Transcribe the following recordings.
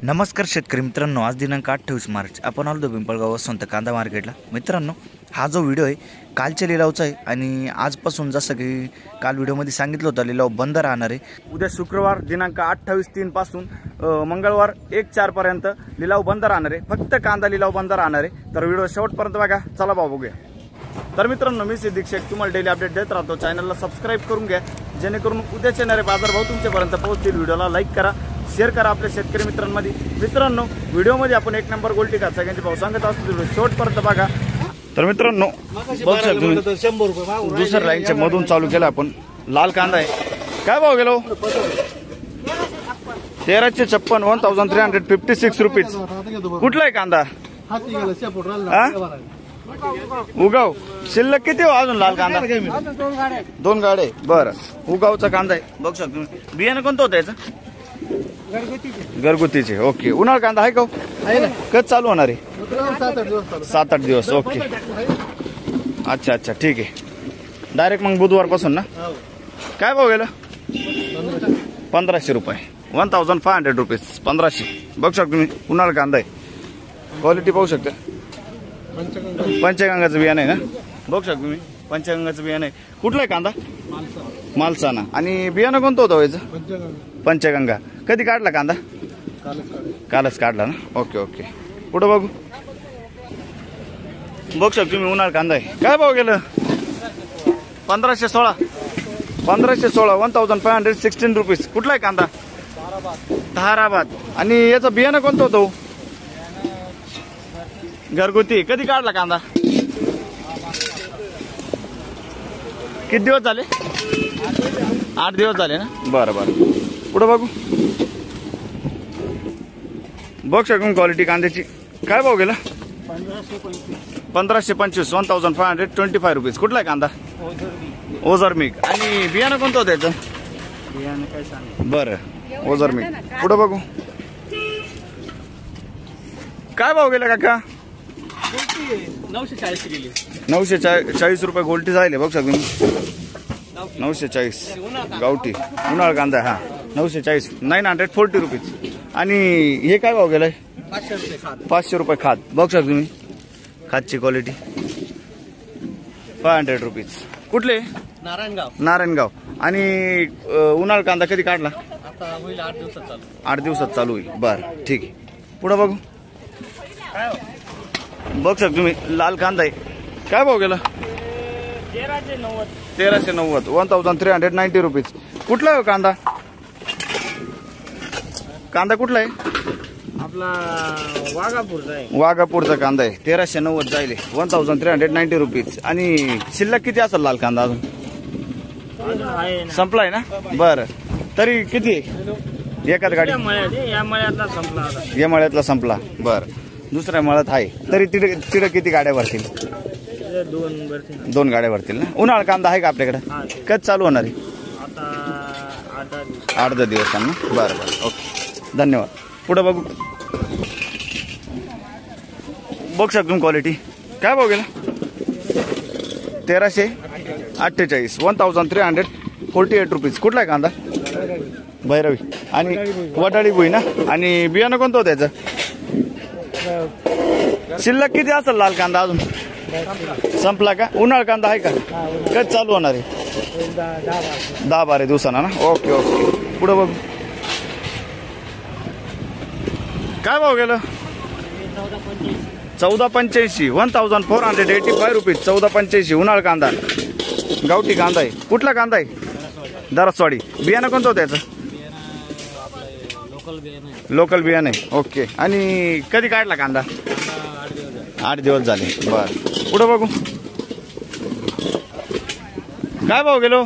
नमस्कार शेतकरी मित्रांनो, आज दिनांक 28 मार्च आपण आलो पिंपळगाव वसंत कांदा मार्केटला। मित्रांनो, हा जो व्हिडिओ आहे कालच्या लिलावचा आहे आणि आजपासून जसं की काल व्हिडिओमध्ये सांगितलं होतं लिलाव बंद राहणार आहे। उद्या शुक्रवार दिनांक 28/3 पासून मंगळवार 1/4 पर्यंत लिलाव बंद राहणार आहे। फक्त कांदा लिलाव बंद राहणार आहे। तर व्हिडिओ शेवटपर्यंत बघा। चला बघूया। तर मित्रांनो, मी सिद्दीक शेख तुम्हाला डेली अपडेट देत राहतो। चॅनलला सबस्क्राइब करून घ्या जेणेकरून उद्याचे येणारे बाजारभाव तुमच्यापर्यंत पोहोचतील। व्हिडिओला लाईक करा, शेअर करा आपल्या शेतकरी मित्रांमध्ये। मित्रांनो, व्हिडिओमध्ये आपण 1 नंबर गोल्टी का सगळ्यांचे भाव सांगत असतो, शेवटपर्यंत बघा। तर मित्रांनो, दुसऱ्या लाईनच्या मधून चालू केला आपण। लाल कांदा आहे, काय भाव गेलो? 1356 1356 रुपीज। कुठला आहे कांदा? उगाव शिल्लक किती हो अजून? लाल कांदा 2 गाडे। बरं, उगावचा कांदा आहे, बघू शकतो तुम्ही। बियाणं कोणतं होतं याचं? घरगुतीचे। ओके। उन्हाळ कांदा आहे का? कधी चालू होणार आहे? 7-8 दिवस। ओके, अच्छा अच्छा, ठीक आहे। डायरेक्ट मग बुधवार पासून ना? काय भाव गेला? 1500 रुपये, 1500 रुपीज, 1500। बघू शकतो तुम्ही, उन्हाळ कांदा आहे। क्वालिटी पाहू शकता। पंचगंगाचं बियाणं आहे ना? बघू शकतो तुम्ही, पंचगंगाचं बियाणं आहे। कुठला आहे कांदा? मालसाना। आणि बियाणं कोणतं होतं याचं? पंचगंगा। कधी काढला कांदा? कालच काढला ना? Okay okay. पुढे बघू। बघू शकतो तुम्ही, उन्हाळ कांदा आहे। काय भाव गेलं? 1516 1516 रुपीज। कुठला आहे कांदा? धाराबाद। आणि याचं बियाणं कोणतं होतं? घरगुती। कधी काढला कांदा? किती दिवस झाले? 8 दिवस झाले ना? बरं बरं। पुढे बघू। बघ शकून क्वालिटी कांद्याची। काय भाव गेला? 1525 1525 रुपीज। कुठला आहे कांदा? ओझरमिक। आणि बियाणं कोणतं होतं याचं? बियाणं काय सांग? बरं, ओझरमिक। पुढे बघू। काय भाव गेला काका? 940 रुपये गोल्टी जायले। बघ शकतो 940 गावठी उन्हाळ कांदा। हा, 940 940 रुपीज। आणि हे काय भाव गेलाय? 500 रुपये खाद। बघ शकतो तुम्ही, खादची क्वालिटी 500 रुपीज। कुठले? नारायणगाव। आणि उन्हाळ कांदा कधी काढला? 8 दिवसात चालू होईल। बरं, ठीक आहे। पुढे बघू। बघ शकतो तुम्ही, लाल कांदा आहे। काय भाव गेला? 1390 1390 रुपीज। कुठला आहे कांदा? कांदा कुठला आहे? आपला वाघापूरचा आहे। वाघापूरचा कांदा आहे। 1390 जायले, 1390 रुपीज। आणि शिल्लक किती असेल लाल कांदा? अजून संपलाय ना? बरं, तरी किती? एकाच गाडी? या मळ्यातला संपला। या मळ्यातला संपला। बरं, दुसऱ्या मळ्यात आहे। तरी तिथे किती गाड्या भरतील? 2 गाड्या भरतील ना? उन्हाळ कांदा आहे का आपल्याकडे? कधी चालू होणार आहे? आता 8-10 दिवसांना। बरं बरं, ओके, धन्यवाद। पुढे बघू। बघू शकतो क्वालिटी। काय भाव गेला? 1348 1348 रुपीज। कुठला आहे कांदा? भैरवी। आणि वटाळी भुई ना? आणि बियाणं कोणतं होतं त्याचं? शिल्लक किती असेल लाल कांदा? अजून संपला का? उन्हाळ कांदा आहे का? कधी चालू होणार आहे? 10-12 दिवसांना ना? Okay okay. पुढे बघू। काय भाव गेलं? 1485 1485 रुपीज। 1485 उन्हाळ कांदा, गावठी कांदा आहे। कुठला कांदा आहे? दरसवाडी। बियाणं कोणतं होतं याचं? लोकल बियाणं आहे। ओके। आणि कधी काढला कांदा? 8 दिवस झाले। बरं, पुढे बघू। काय भाव गेलो?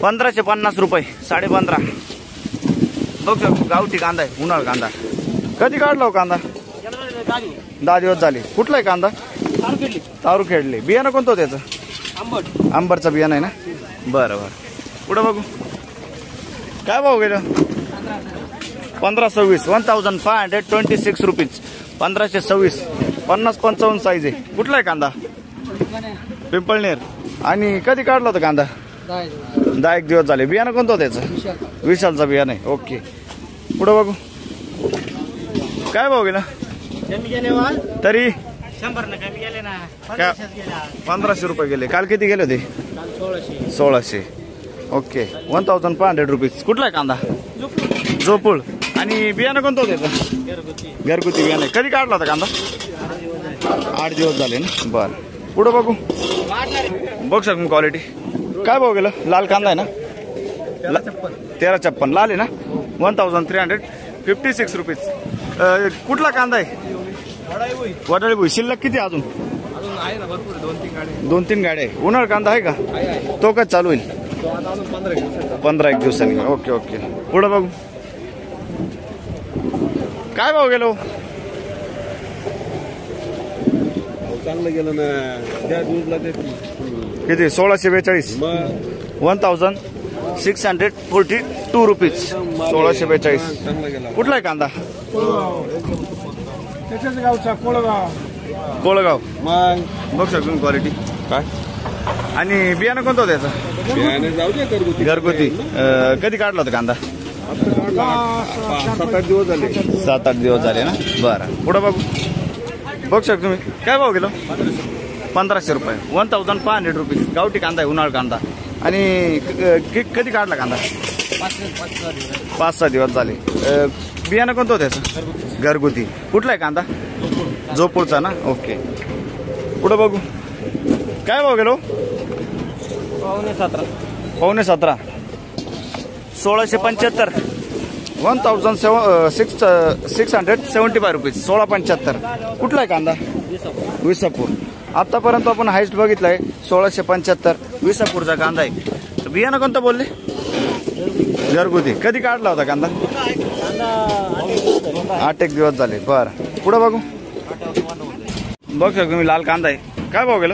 1550 रुपये, 15.5। बघ, गावठी कांदा आहे, उन्हाळ कांदा। कधी काढला हो कांदा? 10 दिवस झाले। कुठला आहे कांदा? तारूखेडले। बियाणं कोणतं होतं त्याचं? आंबटचं बियाणं आहे ना? बरं बरं। पुढे बघू। काय भाव गेलं? 1526 1526 रुपीज। 1526 50-55 साईज आहे। कुठला आहे कांदा? पिंपळनेर। आणि कधी काढला होता कांदा? 10 दिवस झाले. बियाणं कोणतं होतं त्याचं? विशालचं बियाणं आहे. ओके. पुढं बघू. काय भाव गेला तरी? 100 न कमी गेले ना. काय? 1500 रुपये गेले. काल किती गेले होते? 1600. ओके. 1500 रुपीज. कुठला आहे कांदा? जोपूळ. आणि बियाणं कोणतं होतं त्याचं? घरगुती बियाणं आहे. कधी काढला होता कांदा? 8 दिवस झाले ना. बरं. पुढं बघू. बघ शकतो क्वालिटी. काय भाव गेलं? लाल कांदा आहे ना? 1356. लाल आहे ना? 1356 रुपीज. कुठला कांदा आहे? वडाळी भुई. शिल्लक किती अजून? 2-3 गाड्या आहे. उन्हाळ कांदा आहे का? तो कधी चालू होईल? 15 दिवसांनी. Okay okay. पुढं बघू. काय भाव गेलो? चांगलं गेलं ना. त्या न्यूजला किती? 1642. 1642 रुपीज. 1642. चांगलं गेला. कुठला आहे कांदा? त्याच्याच गावचा कोळगाव. मग बघ शकतो क्वालिटी. काय आणि बियाणं कोणतं होतं त्याचं? बियाणे जाऊ दे घरगुती. घरगुती. कधी काढला होता कांदा? 7-8 दिवस झाले. 7-8 दिवस झाले ना. बरं. पुढं बघू. बघ शकतो तुम्ही. काय भाव गेलो? 1500 रुपये. 1500 रुपीज. गावठी कांदा आहे. उन्हाळ कांदा. आणि कधी काढला कांदा? 5-6 दिवस झाले. बियाणं कोणतं होतं त्याचं? घरगुती. कुठला आहे कांदा? जोपूरचा ना. ओके. पुढं बघू. काय भाव गेलो? 17.5. 1675. 1675 रुपीज. 1675. कुठला आहे कांदा? विसापूर. आतापर्यंत आपण हायस्ट बघितलाय 1675. विसापूरचा कांदा आहे. बियाणं कोणतं बोलले? घरगुती. कधी काढला होता कांदा? 8 दिवस झाले. बरं. पुढं बघू. बघ शकतो मी. लाल कांदा आहे. काय भाव गेला?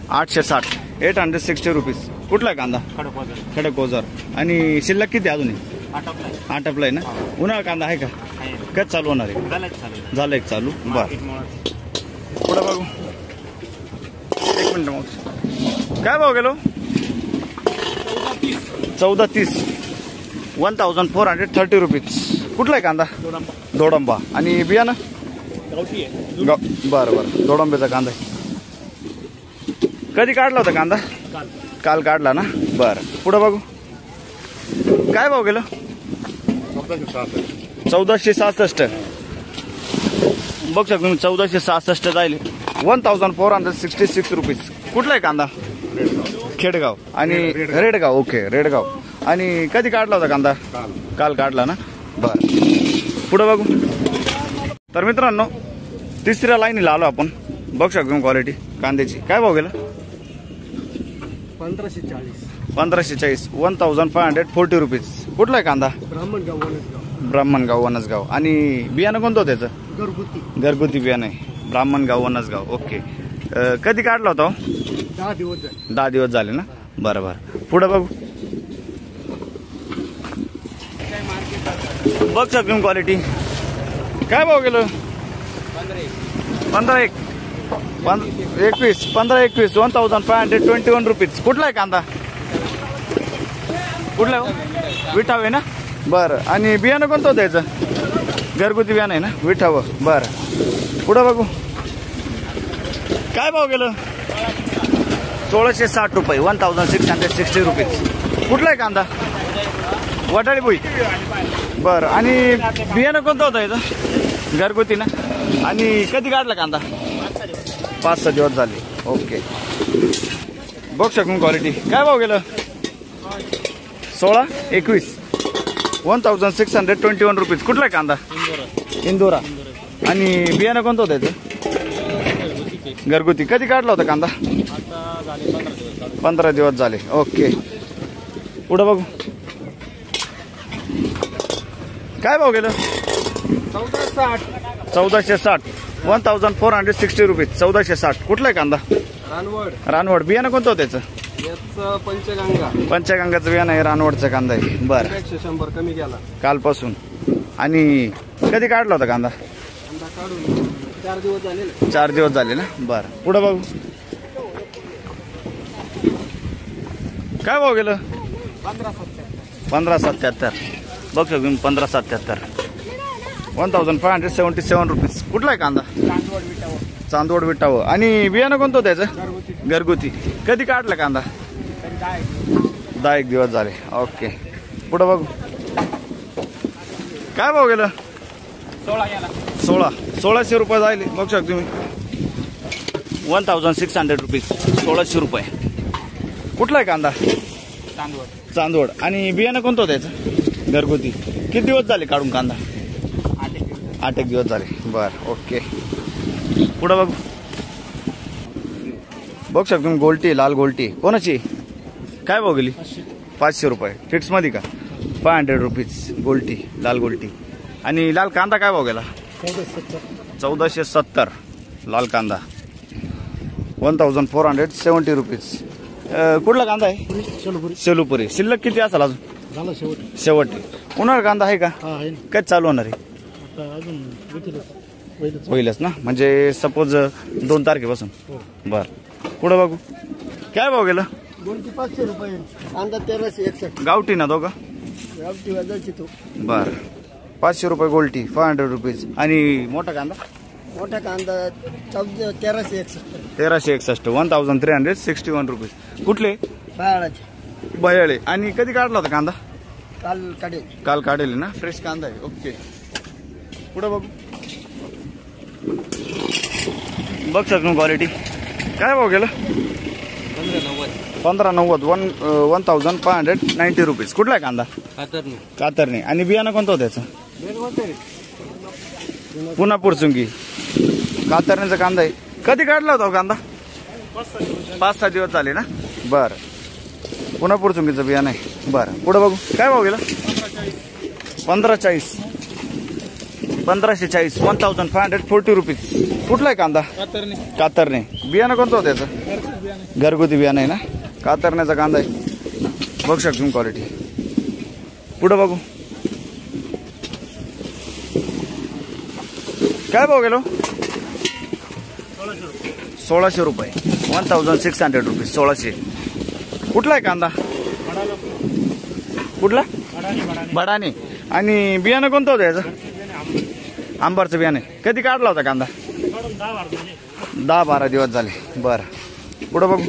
860. 860 रुपीज. कुठला आहे कांदा? खडक ओझर. आणि शिल्लक किती अजून? आटपलाय ना. उन्हाळा कांदा आहे का? कधी चालू होणार आहे? झालं एक चालू. बरं. पुढं बघू. 1 मिनिट मग. काय भाव गेलो? 1430. 1430 रुपीज. कुठला आहे कांदा? दोडंबा. आणि बियाणं? बरं बरं. दोडंबेचा कांदा आहे. कधी काढला होता कांदा? काल काढला ना. बरं. पुढं बघू. काय भाव गेलं? 1466. बघ शकतो तुम्ही. 1466 जाईल. 1466 रुपीज. कुठला आहे कांदा? खेडगाव. आणि रेडगाव. ओके. रेडगाव. आणि कधी काढला होता कांदा? काल काढला ना. बरं. पुढं बघू. तर मित्रांनो, तिसऱ्या लाईनीला आलो आपण. बघ शकतो क्वालिटी कांद्याची. काय भाव गेला? 1540. 1540 रुपीज. कुठला आहे कांदा? ब्राह्मणगाव वनसगाव. आणि बियाणं कोणतं होतं त्याचं? घरगुती बियाणं आहे. ब्राह्मणगाव वनसगाव. ओके. कधी काढला होता? 10 दिवस झाले ना. बरं बरं. पुढं बघू. बघ शकतो क्वालिटी. काय भाव गेलं? 15-21. 1521 रुपीज. कुठला आहे कांदा? कुठला आहे? विठावे ना. बरं. आणि बियाणं कोणतं होतं याचं? घरगुती बियाणं आहे ना. विठावं. बरं. पुढं बघू. काय भाव गेलं? 1660 रुपये. 1660 रुपीज. कुठला आहे कांदा? वडाळी भुई. बरं. आणि बियाणं कोणतं होतं याचं? घरगुती ना. आणि कधी काढला कांदा? 5-6 दिवस झाले. ओके. बघ शकून क्वालिटी. काय भाव गेलं? 16-21. 1621 रुपीज. कुठला आहे कांदा? इंदोरा. आणि बियाणं कोणतं होतं त्याचं? घरगुती. कधी काढला होता कांदा? 15 दिवस झाले. ओके. पुढं बघू. काय भाव गेलं? 1460. 1460 रुपीज. 1460. कुठला आहे कांदा? रानवड. बियाणं कोणतं होतं त्याचं? पंचगंगाचं बियाणं आहे. रानवडचा कांदा आहे. बरं. 100 कमी गेला कालपासून. आणि कधी काढला होता कांदा? 4 दिवस झाले ना. बरं. पुढं बघू. काय भाव गेलं 1577 बघ तुम्ही 1577 1577 रुपीज. कुठला आहे कांदा? चांदवड विटावं. आणि बियाणं कोणतं त्याचं? घरगुती. कधी काढलं कांदा? 10 दिवस झाले. ओके पुढं बघू काय भाव गेलं? 1600 रुपये जाईल बघू शकता तुम्ही. 1600 रुपीज 1600 रुपये. कुठला आहे कांदा? चांदवड. आणि बियाणं कोणतं त्याचं? घरगुती. किती दिवस झाले काढून कांदा? 8 दिवस झाले. बर ओके पुढं बघू बघू शकता तुम्ही. गोल्टी लाल गोल्टी कोणाची? काय भाव गेली? 500 रुपये फिक्स मध्ये का? 500 रुपीज गोल्टी लाल गोल्टी. आणि लाल कांदा काय भाव गेला? 1470 लाल कांदा 1470 रुपीज. कुठला कांदा आहे? शेलूपुरी. शिल्लक किती असेल अजून? शेवट. उन्हाळा कांदा आहे का? काय चालू होणार आहे? होईलच ना म्हणजे सपोज 2 तारखेपासून. बर पुढं बघू काय भाव गेलं? 500 रुपये कांदा 1361 गावठी ना दोघं? गावठी वाजायची तो. बर 500 रुपये गोल्टी 500 रुपीज. आणि मोठा कांदा? मोठा कांदा 1361 1361 1361 रुपीज. कुठले? बाळाचे बयाळे. आणि कधी काढला होता कांदा? काल काढे. काल काढेल ना. फ्रेश कांदा आहे. ओके पुढे बघू बघ शकतो क्वालिटी. काय भाव गेलं? 1590 1590 रुपीज. कुठला आहे कांदा? कातरणी. आणि बियाणं कोणतं होतं त्याचं? पुन्हा पुरचुंगी. कातरणीचा कांदा आहे. कधी काढला होता कांदा? 5-6 दिवस झाले ना. बर पुन्हा पुरचुंगीचं बियाणं आहे. बरं पुढं बघू काय भाव गेला? 1540 1540 रुपीज. कुठला आहे कांदा? कातरणे. बियाणं कोणतं होतं त्याचं? घरगुती बियाणं आहे ना. कातरण्याचा कांदा आहे बघू शकतो तुम्ही क्वालिटी. पुढं बघू काय भाव गेलो? 1600 रुपये 1600 रुपीज 1600. कुठला आहे कांदा? कुठला? बडाणी. आणि बियाणं कोणतं होतं याचं? आंबारचं बियाणं. कधी काढला होता कांदा? 10-12 दिवस झाले. बरं पुढं बघू